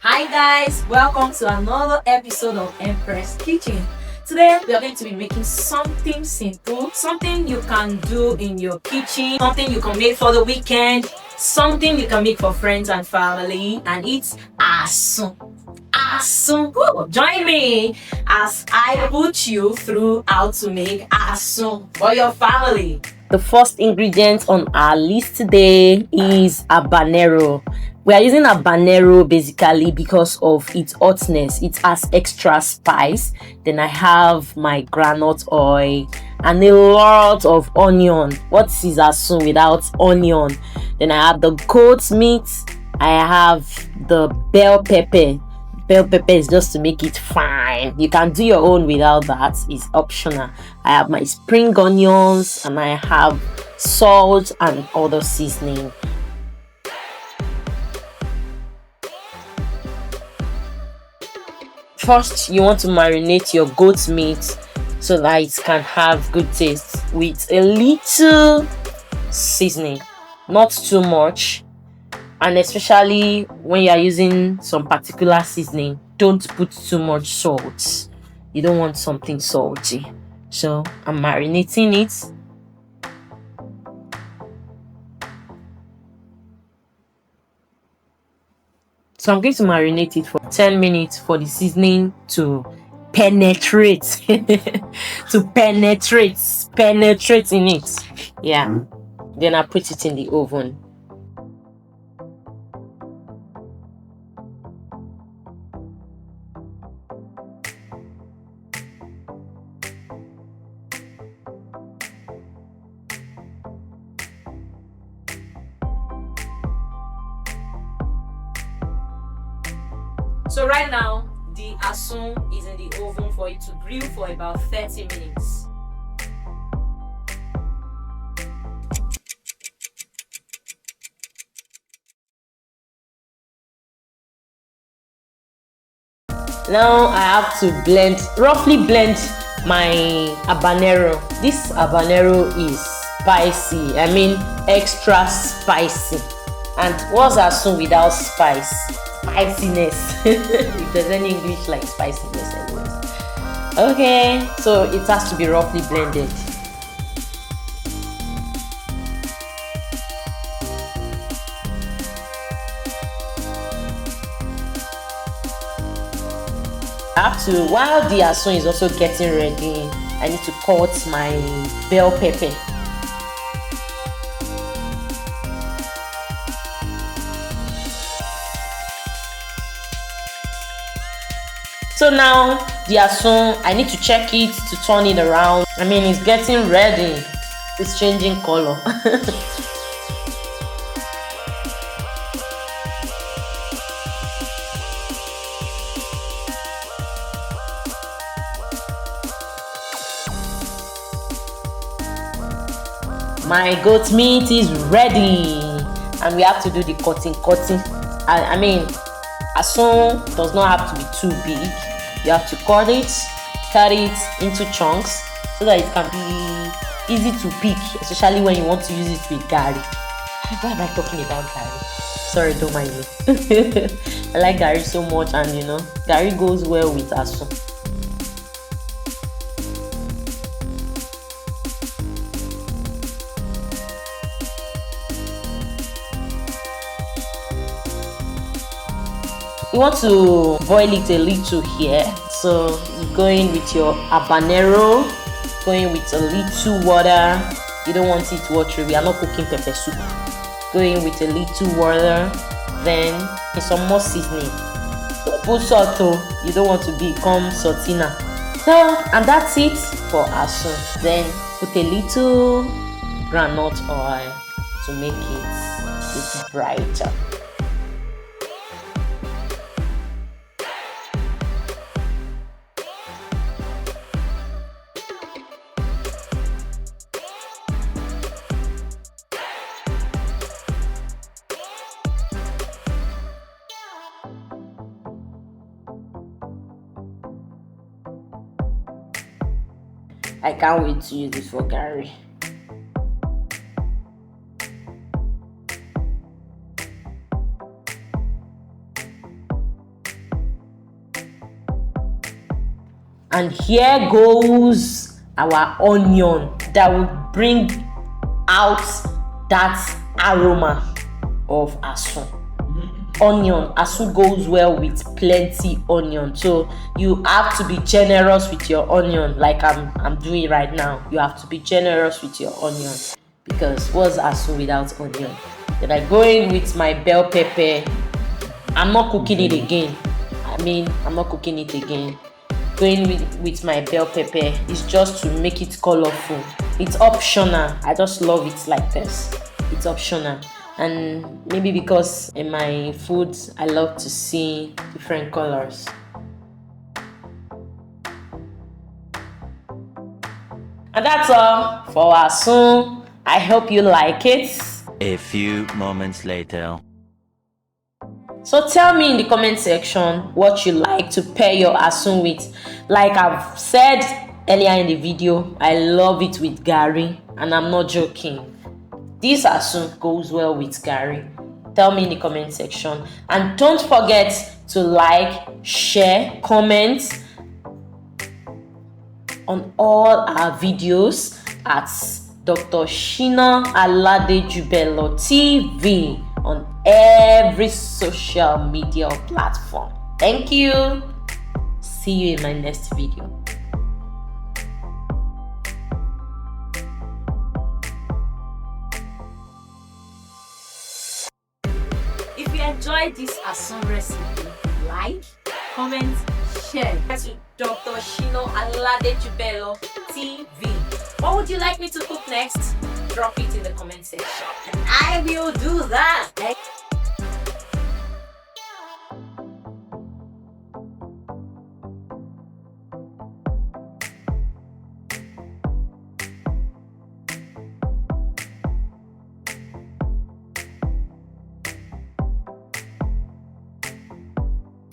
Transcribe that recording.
Hi guys, welcome to another episode of Empress Kitchen. Today we are going to be making something simple, something you can do in your kitchen, something you can make for the weekend, something you can make for friends and family, and it's asun. Asun. Woo! Join me as I put you through how to make asun for your family. The first ingredient on our list today is habanero. We are using habanero basically because of its hotness. It has extra spice. Then I have my groundnut oil and a lot of onion. What is asun without onion? Then I have the goat meat. I have the bell pepper. Bell pepper is just to make it fine. You can do your own without that, it's optional. I have my spring onions and I have salt and other seasoning. First, you want to marinate your goat meat so that it can have good taste with a little seasoning, not too much. And especially when you are using some particular seasoning, don't put too much salt. You don't want something salty. So I'm marinating it. So I'm going to marinate it for 10 minutes for the seasoning to penetrate. To penetrate in it. Yeah. Then I put it in the oven. So right now, the asun is in the oven for it to grill for about 30 minutes. Now I have to roughly blend my habanero. This habanero is spicy. I mean extra spicy. And what's asun without spice? Spiciness. If there's any English like spiciness anyways. Okay, so it has to be roughly blended. While the asun is also getting ready, I need to cut my bell pepper. So now the asun, I need to check it to turn it around. I mean, it's getting ready. It's changing color. My goat meat is ready and we have to do the cutting. I mean, asun does not have to be too big. You have to cut it into chunks so that it can be easy to pick, especially when you want to use it with gari. Why am I talking about gari? Sorry, don't mind me. I like gari so much, and gari goes well with asun. You want to boil it a little here, so you're going with your habanero, going with a little water. You don't want it watery. We are not cooking pepper soup. Going with a little water, then some more seasoning. Don't put salt, you don't want to become saltina. So, and that's it for asun. Then put a little groundnut oil to make it look brighter. I can't wait to use this for gari. And here goes our onion that will bring out that aroma of asun. Onion, asun goes well with plenty onion, so you have to be generous with your onion, like I'm doing right now. You have to be generous with your onion, because what's asun without onion? Then I go in with my bell pepper. I'm not cooking it again. I'm not cooking it again. Going with my bell pepper is just to make it colorful. It's optional. I just love it like this. It's optional. And maybe because in my foods I love to see different colors. And that's all for asun. I hope you like it. A few moments later. So tell me in the comment section what you like to pair your asun with. Like I've said earlier in the video, I love it with garri, and I'm not joking. This asun goes well with garri. Tell me in the comment section. And don't forget to like, share, comment on all our videos at Dr. Shina Aladejubelo TV on every social media platform. Thank you. See you in my next video. If you enjoyed this asun recipe, like, comment, share. That's with Dr. Shino Aladejubelo TV. What would you like me to cook next? Drop it in the comment section and I will do that.